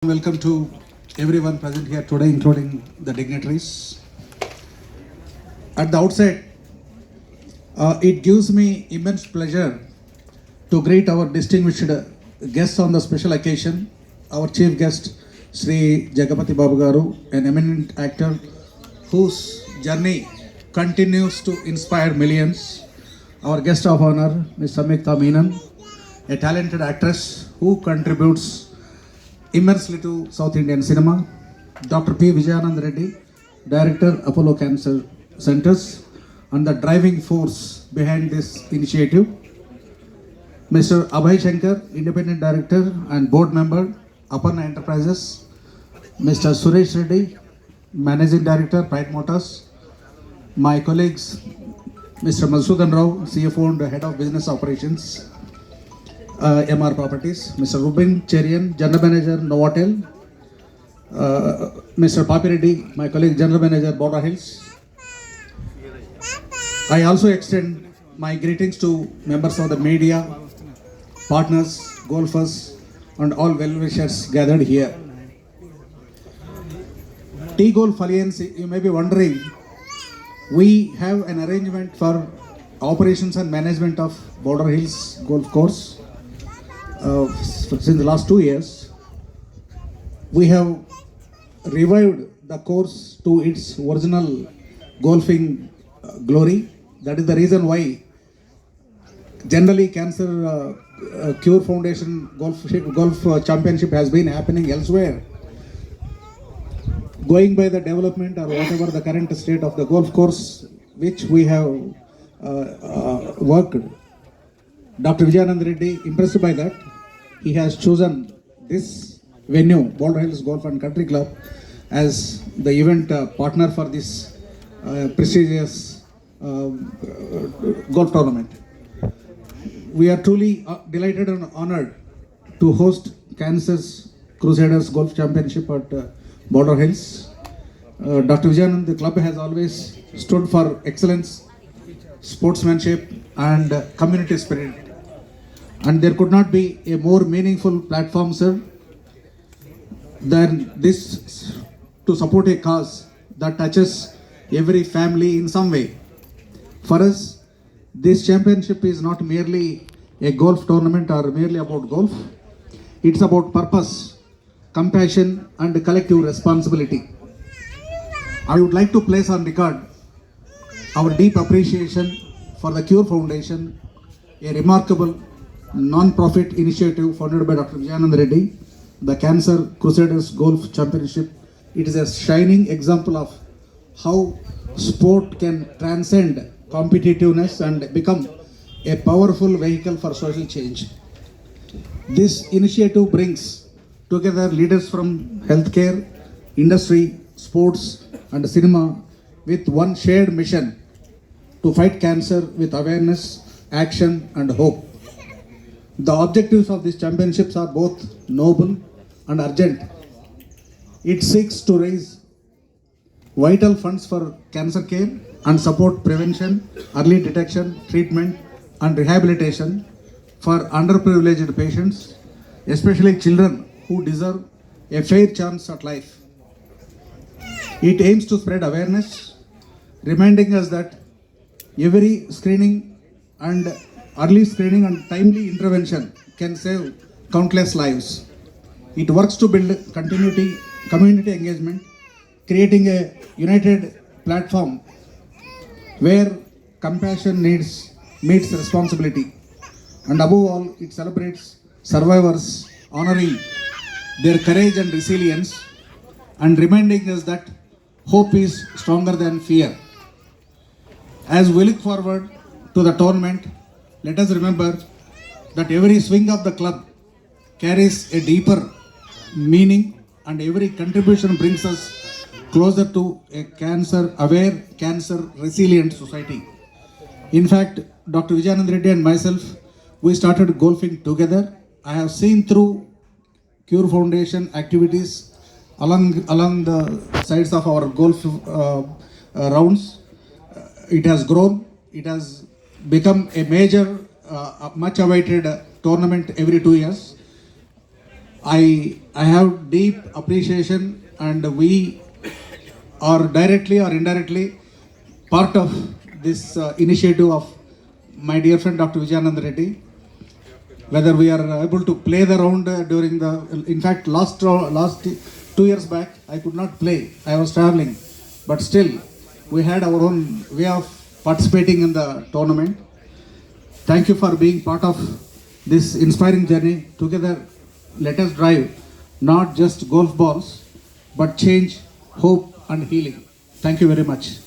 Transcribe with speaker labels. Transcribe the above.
Speaker 1: Welcome to everyone present here today, including the dignitaries. At the outset, it gives me immense pleasure to greet our distinguished guests on the special occasion. Our chief guest, Sri Jagapati Babu Garu, an eminent actor whose journey continues to inspire millions. Our guest of honor, Ms. Samyukta Menon, a talented actress who contributes immensely to South Indian cinema. Dr. P. Vijayanand Reddy, Director, Apollo Cancer Centers, and the driving force behind this initiative. Mr. Abhay Shankar, Independent Director and Board Member, Aparna Enterprises. Mr. Suresh Reddy, Managing Director, Pride Motors. My colleagues, Mr. Madhusudan Rao, CFO and Head of Business Operations, MR Properties, Mr. Rubin Cherian, General Manager, Novotel, Mr. Papi Reddy, my colleague, General Manager, Border Hills. I also extend my greetings to members of the media, partners, golfers, and all well-wishers gathered here. T-Golf Alliance, you may be wondering, we have an arrangement for operations and management of Border Hills Golf Course. Since the last 2 years, we have revived the course to its original golfing glory. That is the reason why generally Cancer Cure Foundation Golf Championship has been happening elsewhere. Going by the development or whatever the current state of the golf course which we have worked, Dr. Vijayanand Reddy, impressed by that, he has chosen this venue, Border Hills Golf and Country Club, as the event partner for this prestigious golf tournament. We are truly delighted and honored to host Kansas Crusaders Golf Championship at Border Hills. Dr. Vijayanand, the club has always stood for excellence, sportsmanship, and community spirit. And there could not be a more meaningful platform, sir, than this to support a cause that touches every family in some way. For us, this championship is not merely a golf tournament or merely about golf. It's about purpose, compassion, and collective responsibility. I would like to place on record our deep appreciation for the Cure Foundation, a remarkable non-profit initiative founded by Dr. Vijayanand Reddy, the Cancer Crusaders Golf Championship. It is a shining example of how sport can transcend competitiveness and become a powerful vehicle for social change. This initiative brings together leaders from healthcare, industry, sports, and cinema with one shared mission to fight cancer with awareness, action, and hope. The objectives of these championships are both noble and urgent. It seeks to raise vital funds for cancer care and support prevention, early detection, treatment, and rehabilitation for underprivileged patients, especially children who deserve a fair chance at life. It aims to spread awareness, reminding us that every early screening and timely intervention can save countless lives. It works to build community engagement, creating a united platform where compassion meets responsibility. And above all, it celebrates survivors, honoring their courage and resilience, and reminding us that hope is stronger than fear. As we look forward to the tournament, let us remember that every swing of the club carries a deeper meaning, and every contribution brings us closer to a cancer-aware, cancer-resilient society. In fact, Dr. Vijayanand Reddy and myself, we started golfing together. I have seen through Cure Foundation activities along the sides of our golf rounds. It has grown. It has become a major, much awaited tournament every 2 years. I have deep appreciation, and we are directly or indirectly part of this initiative of my dear friend Dr. Vijayanand Reddy. Whether we are able to play the round during the, in fact, last 2 years back, I could not play. I was traveling, but still, we had our own way of participating in the tournament. Thank you for being part of this inspiring journey. Together, let us drive not just golf balls, but change, hope, and healing. Thank you very much.